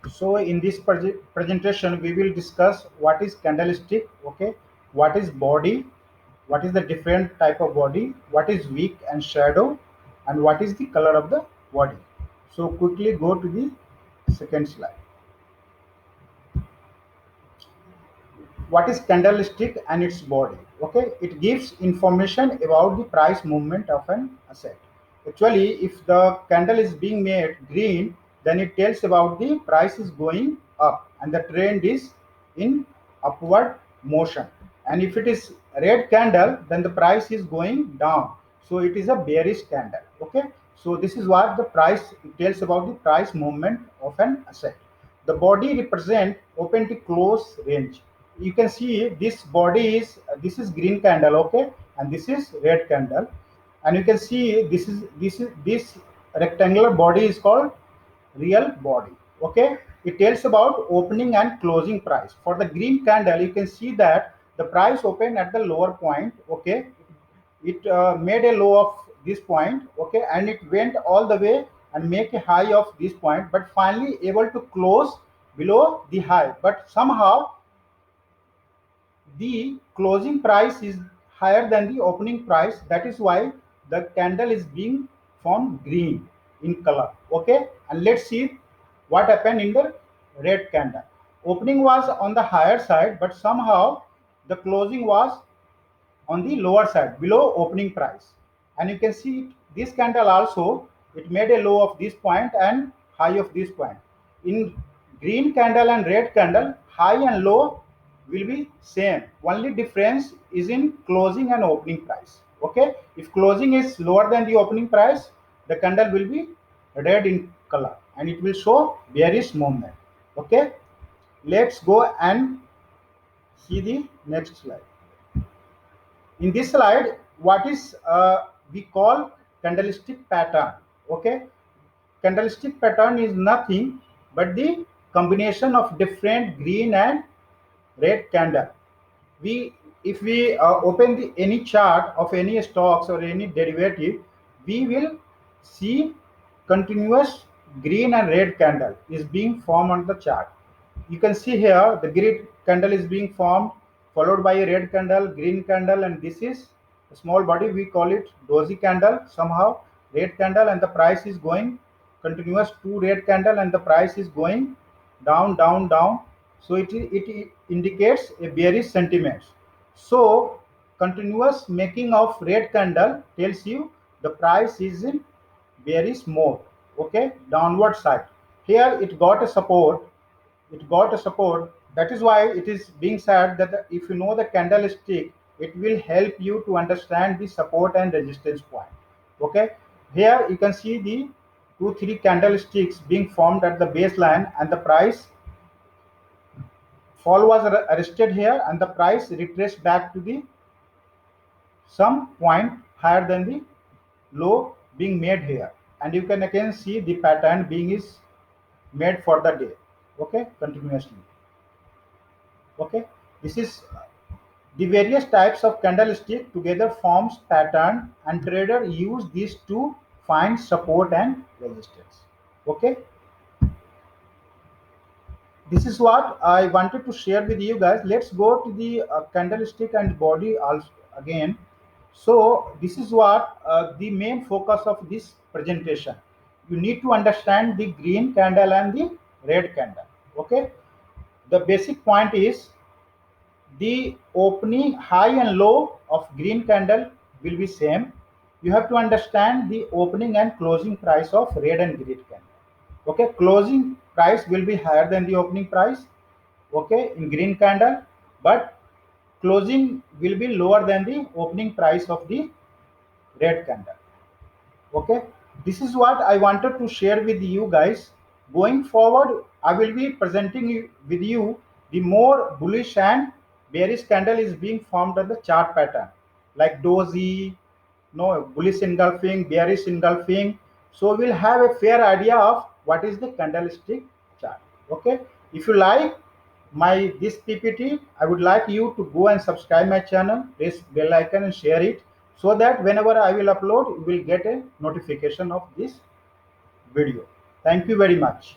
So in this presentation, we will discuss what is candlestick, okay, what is body, what is the different type of body, what is wick and shadow, and what is the color of the body. So quickly go to the second slide. What is candlestick and its body? Okay, it gives information about the price movement of an asset. Actually, if the candle is being made green, then it tells about the price is going up and the trend is in upward motion. And if it is red candle, then the price is going down, so it is a bearish candle. Okay, so this is what the price, it tells about the price movement of an asset. The body represent open to close range. You can see this body is, this is green candle, okay, and this is red candle, and you can see this rectangular body is called real body. Okay, it tells about opening and closing price. For the green candle, you can see that the price opened at the lower point. Okay, it made a low of this point, okay, and it went all the way and make a high of this point, but finally able to close below the high, but somehow the closing price is higher than the opening price. That is why the candle is being formed green in color. Okay, and let's see what happened in the red candle. Opening was on the higher side, but somehow the closing was on the lower side below opening price. And you can see this candle also, it made a low of this point and high of this point. In green candle and red candle, high and low will be same, only difference is in closing and opening price. Okay, if closing is lower than the opening price, the candle will be red in color and it will show bearish movement. Okay, let's go and see the next slide. In this slide, what is we call candlestick pattern. Okay, candlestick pattern is nothing but the combination of different green and red candle. We, if we open the any chart of any stocks or any derivative, we will see continuous green and red candle is being formed on the chart. You can see here the green candle is being formed, followed by a red candle, green candle, and this is a small body, we call it doji candle. Somehow red candle and the price is going continuous, two red candle and the price is going down, down, down. So it indicates a bearish sentiment. So continuous making of red candle tells you the price is in bearish mode. Okay, downward side. Here it got a support, it got a support. That is why it is being said that if you know the candlestick, it will help you to understand the support and resistance point. Okay, here you can see the 2 3 candlesticks being formed at the baseline, and the price fall was arrested here and the price retraced back to the some point higher than the low being made here, and you can again see the pattern being is made for the day. Okay, continuously. Okay, this is the various types of candlestick together forms pattern, and trader use these to find support and resistance. Okay, this is what I wanted to share with you guys. Let's go to the candlestick and body also again. So this is what the main focus of this presentation. You need to understand the green candle and the red candle. Okay, the basic point is the opening high and low of green candle will be same. You have to understand the opening and closing price of red and green candle. Okay, closing price will be higher than the opening price, okay, in green candle, but closing will be lower than the opening price of the red candle. Okay, this is what I wanted to share with you guys. Going forward, I will be presenting with you the more bullish and bearish candle is being formed on the chart pattern, like doji, no, bullish engulfing, bearish engulfing. So we'll have a fair idea of what is the candlestick chart. Okay, if you like my this ppt, I would like you to go and subscribe my channel, press bell icon and share it, so that whenever I will upload, you will get a notification of this video. Thank you very much.